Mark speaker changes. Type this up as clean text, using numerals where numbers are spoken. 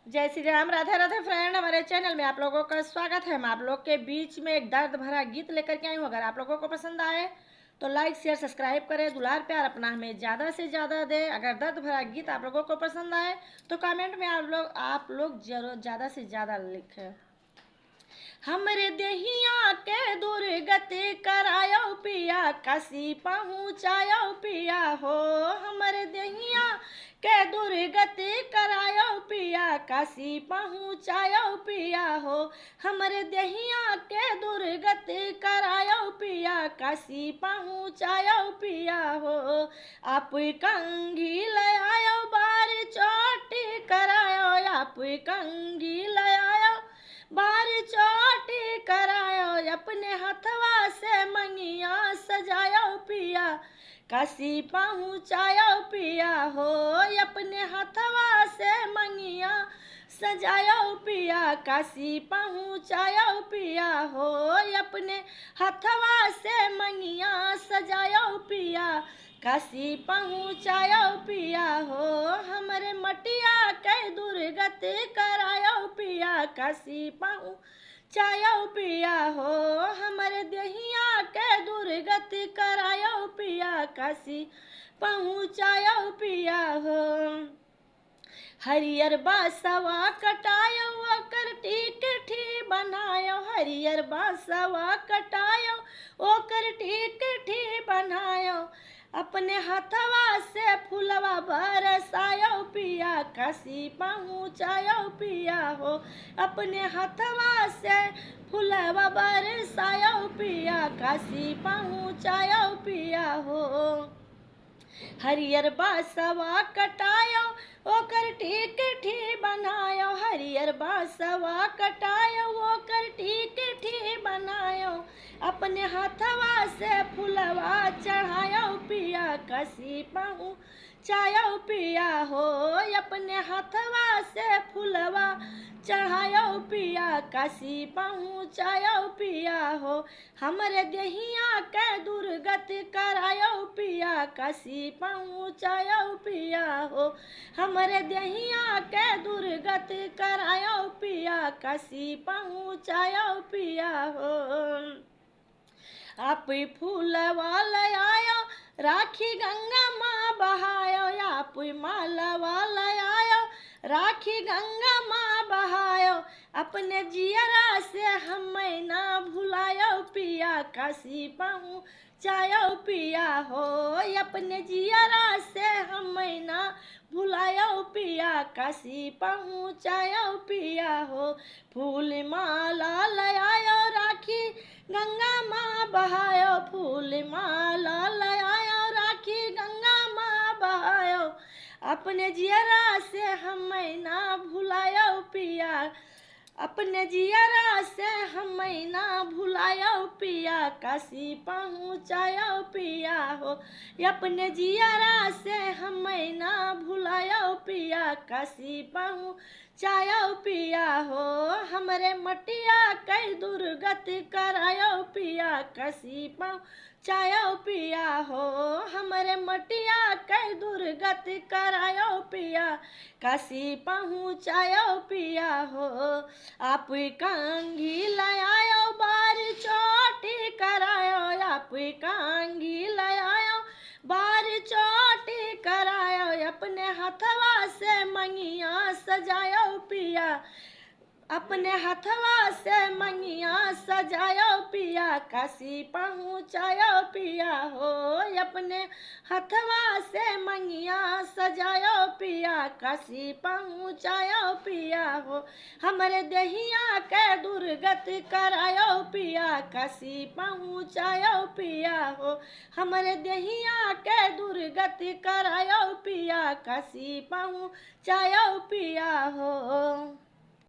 Speaker 1: जय श्री राम, राधे राधे फ्रेंड। हमारे चैनल में आप लोगों का स्वागत है। मैं आप लोग के बीच में एक दर्द भरा गीत लेकर के आई हूँ। अगर आप लोगों को पसंद आए तो लाइक शेयर सब्सक्राइब करें, दुलार प्यार अपना हमें ज़्यादा से ज़्यादा दें। अगर दर्द भरा गीत आप लोगों को पसंद आए तो कमेंट में आप लोग जरूर ज़्यादा से ज़्यादा लिखें। हमरे देहिया के दुर्गति करायो पिया, काशी पहुँचायो पिया हो। हमरे देहिया के दुर्गति करायो पिया, काशी पहुँचायो पिया हो। हमरे देहिया के दुर्गति करायो पिया, काशी पहुँचायो पिया हो। आप कंघी लायो बार चोटी करायो, आप कंघी लायो बार चोटी करायो। अपने हथवा से मंगिया सजायो पिया, काशी पहुँचायो पिया हो। अपने हथवा से मंगिया सजायो पिया, काशी पहुँचायो पिया हो। अपने हथवा से मंगिया सजायो पिया, काशी पहुँचायो पिया हो। हमरे मटिया के दुर्गति करायो पिया, काशी पहुँचायो पिया हो। हमरे देहिया के दुर्गति करायो पिया, काशी पहुँचायो पिया हो। हरियर बासवा कटायो ओकर टिकठी बनायो, हरियर बासवा कटायो ओकर टिकठी बनायो। अपने हथवा से फूलवा बरसायो पिया, काशी पहुँचायो पिया हो। अपने हथवा से फूलवा बरसायो पिया, काशी पहुँचायो पिया हो। हरियर बासवा कटायो ओकर टिकठी बनायो, हरियर बासवा कटायो ओकर टिकठी बनायो। अपने हथवा से फूलवा चढ़ायो पिया, काशी पहुँचायो पिया हो। अपने हथवा से फूलवा चढ़ायो पिया, काशी पहुँचायो पिया हो। हमरे देहिया के दुर्गति करायो पिया, काशी पहुँचायो पिया हो। हमरे देहिया के दुर्गति करायो पिया, काशी पहुँचायो पिया हो। आप फूलवा लायो राखी गंगा माँ बहायो, आप मालवा लायो राखी गंगा माँ बहायो। अपने जियरा से हमें ना भुलायो पिया, काशी पहुँचायो पिया हो। अपने जियरा से हमें ना भुलायो पिया, काशी पहुँचायो पिया हो। फूल माला लायो राखी गंगा माँ बहायो, फूल माला लायो राखी गंगा माँ बहायो। अपने जियरा से हमें ना भुलायो पिया, अपने जियरा से हमें ना भुलायो पिया, काशी पहुँचायो पिया हो। अपने जियरा से हमें ना भुलायो पिया, काशी पहुँचायो पिया हो। हमरे मटिया के दुर्गति करायो पिया, काशी पहुँचायो पिया हो। हमरे मटिया के दुर्गति करायो पिया, काशी पहुँचायो पिया हो। आप कंघी लायो बार चोटी करायो, आप कंघी लायो बार चोटी करायो। अपने हथवा से मंगिया सजायो पिया, अपने हथवा से मंगिया सजायो पिया, काशी पहुँचायो पिया हो। अपने हथवा से मंगिया सजायो पिया, काशी पहुँचायो पिया हो। हमरे देहिया के दुर्गति करायो पिया, काशी पहुँचायो पिया हो। हमरे देहिया के दुर्गति करायो पिया, काशी पहुँचायो पिया हो।